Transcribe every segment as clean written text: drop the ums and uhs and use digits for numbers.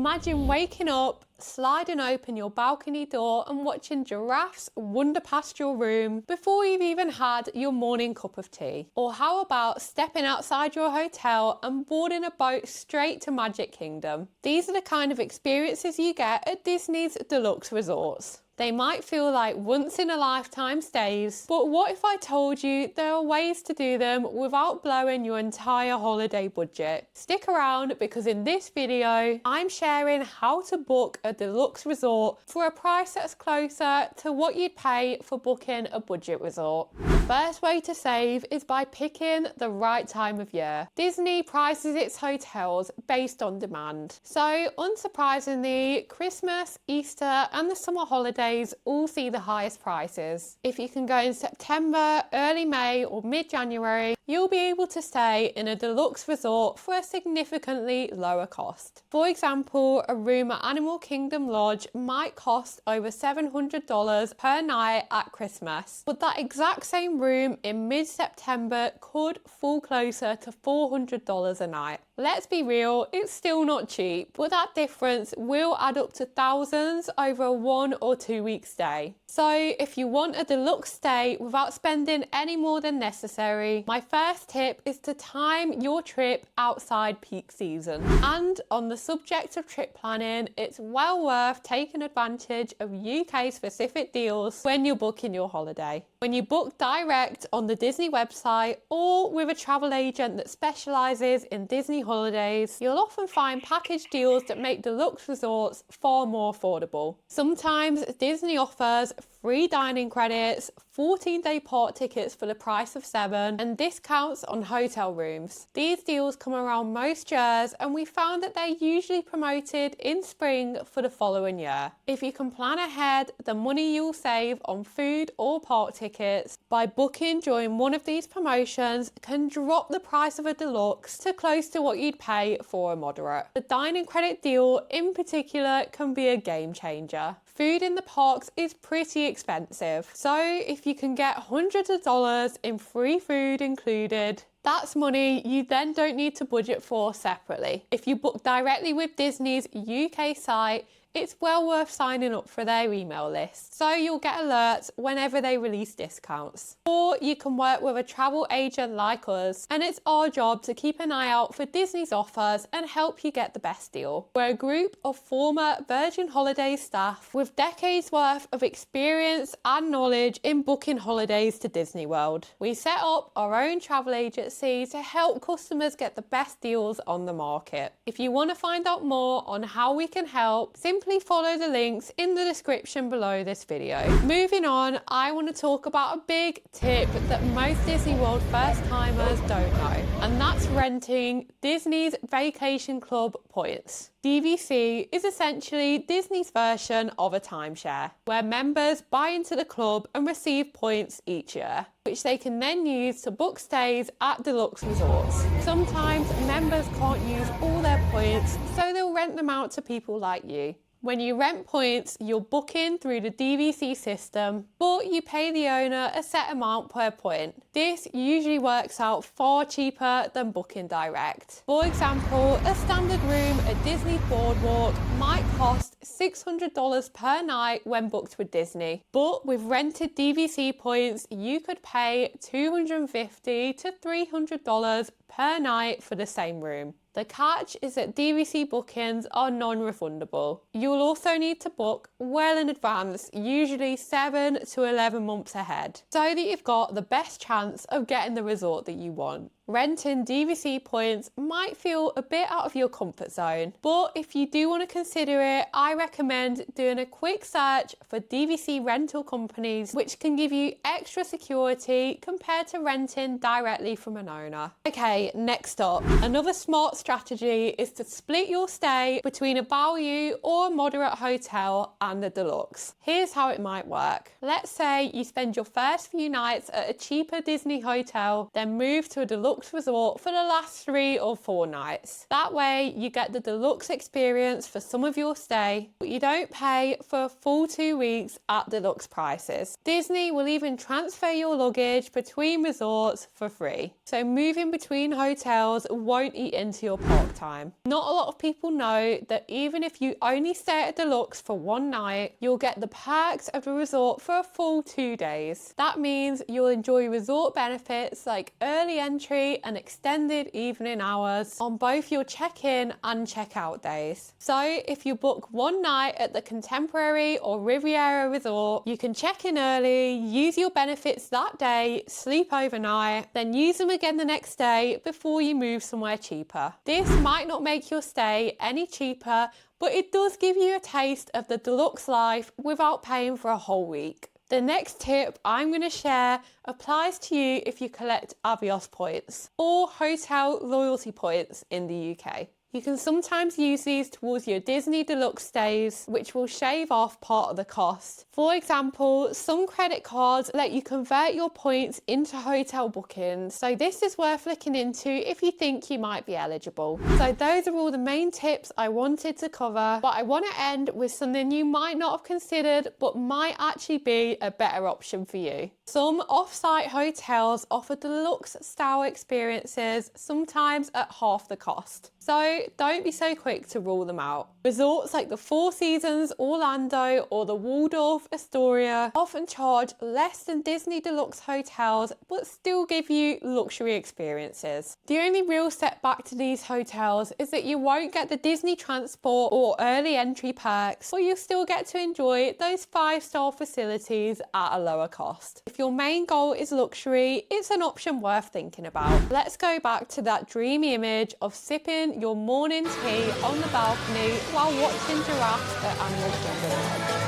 Imagine waking up, sliding open your balcony door and watching giraffes wander past your room before you've even had your morning cup of tea. Or how about stepping outside your hotel and boarding a boat straight to Magic Kingdom? These are the kind of experiences you get at Disney's Deluxe Resorts. They might feel like once-in-a-lifetime stays, but what if I told you there are ways to do them without blowing your entire holiday budget? Stick around, because in this video, I'm sharing how to book a deluxe resort for a price that's closer to what you'd pay for booking a budget resort. The first way to save is by picking the right time of year. Disney prices its hotels based on demand. So, unsurprisingly, Christmas, Easter, and the summer holidays all see the highest prices. If you can go in September, early May, or mid-January, you'll be able to stay in a deluxe resort for a significantly lower cost. For example, a room at Animal Kingdom Lodge might cost over $700 per night at Christmas, but that exact same room in mid-September could fall closer to $400 a night. Let's be real, it's still not cheap, but that difference will add up to thousands over a 1 or 2 week stay. So if you want a deluxe stay without spending any more than necessary, my first tip is to time your trip outside peak season. And on the subject of trip planning, it's well worth taking advantage of UK specific deals when you're booking your holiday. When you book direct on the Disney website or with a travel agent that specialises in Disney holidays, you'll often find package deals that make deluxe resorts far more affordable. Sometimes Disney offers free dining credits, 14-day park tickets for the price of 7, and discounts on hotel rooms. These deals come around most years, and we found that they're usually promoted in spring for the following year. If you can plan ahead, the money you'll save on food or park tickets by booking during one of these promotions can drop the price of a deluxe to close to what you'd pay for a moderate. The dining credit deal in particular can be a game changer. Food in the parks is pretty expensive, so if you can get hundreds of dollars in free food included, that's money you then don't need to budget for separately. If you book directly with Disney's UK site, it's well worth signing up for their email list, so you'll get alerts whenever they release discounts. Or you can work with a travel agent like us, and it's our job to keep an eye out for Disney's offers and help you get the best deal. We're a group of former Virgin Holidays staff with decades worth of experience and knowledge in booking holidays to Disney World. We set up our own travel agency to help customers get the best deals on the market. If you want to find out more on how we can help, simply follow the links in the description below this video. Moving on, I want to talk about a big tip that most Disney World first timers don't know, and that's renting Disney's Vacation Club points. DVC is essentially Disney's version of a timeshare, where members buy into the club and receive points each year, which they can then use to book stays at deluxe resorts. Sometimes members can't use all their points, so they'll rent them out to people like you. When you rent points, you're booking through the DVC system, but you pay the owner a set amount per point. This usually works out far cheaper than booking direct. For example, a standard room at Disney Boardwalk might cost $600 per night when booked with Disney, but with rented DVC points, you could pay $250 to $300 per night for the same room. The catch is that DVC bookings are non-refundable. You'll also need to book well in advance, usually 7 to 11 months ahead, so that you've got the best chance of getting the resort that you want. Renting DVC points might feel a bit out of your comfort zone, but if you do want to consider it, I recommend doing a quick search for DVC rental companies, which can give you extra security compared to renting directly from an owner. Okay, next up, another smart strategy is to split your stay between a value or a moderate hotel and a deluxe. Here's how it might work. Let's say you spend your first few nights at a cheaper Disney hotel, then move to a deluxe Deluxe Resort for the last 3 or 4 nights. That way you get the deluxe experience for some of your stay, but you don't pay for a full 2 weeks at deluxe prices. Disney will even transfer your luggage between resorts for free. So moving between hotels won't eat into your park time. Not a lot of people know that even if you only stay at Deluxe for 1 night, you'll get the perks of the resort for a full 2 days. That means you'll enjoy resort benefits like early entry and extended evening hours on both your check-in and check-out days. So if you book 1 night at the Contemporary or Riviera Resort, you can check in early, use your benefits that day, sleep overnight, then use them again the next day before you move somewhere cheaper. This might not make your stay any cheaper, but it does give you a taste of the deluxe life without paying for a whole week. The next tip I'm going to share applies to you if you collect Avios points or hotel loyalty points in the UK. You can sometimes use these towards your Disney Deluxe stays, which will shave off part of the cost. For example, some credit cards let you convert your points into hotel bookings, so this is worth looking into if you think you might be eligible. So those are all the main tips I wanted to cover, but I want to end with something you might not have considered but might actually be a better option for you. Some off-site hotels offer deluxe style experiences, sometimes at half the cost. So don't be so quick to rule them out. Resorts like the Four Seasons Orlando or the Waldorf Astoria often charge less than Disney Deluxe hotels but still give you luxury experiences. The only real setback to these hotels is that you won't get the Disney transport or early entry perks, but you'll still get to enjoy those 5-star facilities at a lower cost. If your main goal is luxury, it's an option worth thinking about. Let's go back to that dreamy image of sipping your morning tea on the balcony while watching giraffes at Animal Kingdom.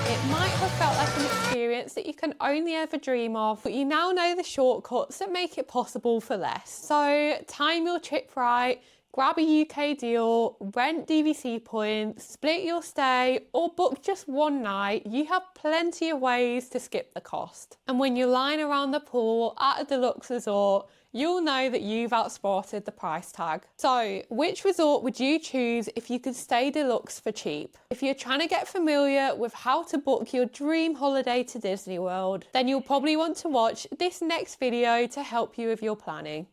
It might have felt like an experience that you can only ever dream of, but you now know the shortcuts that make it possible for less. So time your trip right, grab a UK deal, rent DVC points, split your stay, or book just 1 night. You have plenty of ways to skip the cost. And when you're lying around the pool at a deluxe resort, you'll know that you've outsmarted the price tag. So, which resort would you choose if you could stay deluxe for cheap? If you're trying to get familiar with how to book your dream holiday to Disney World, then you'll probably want to watch this next video to help you with your planning.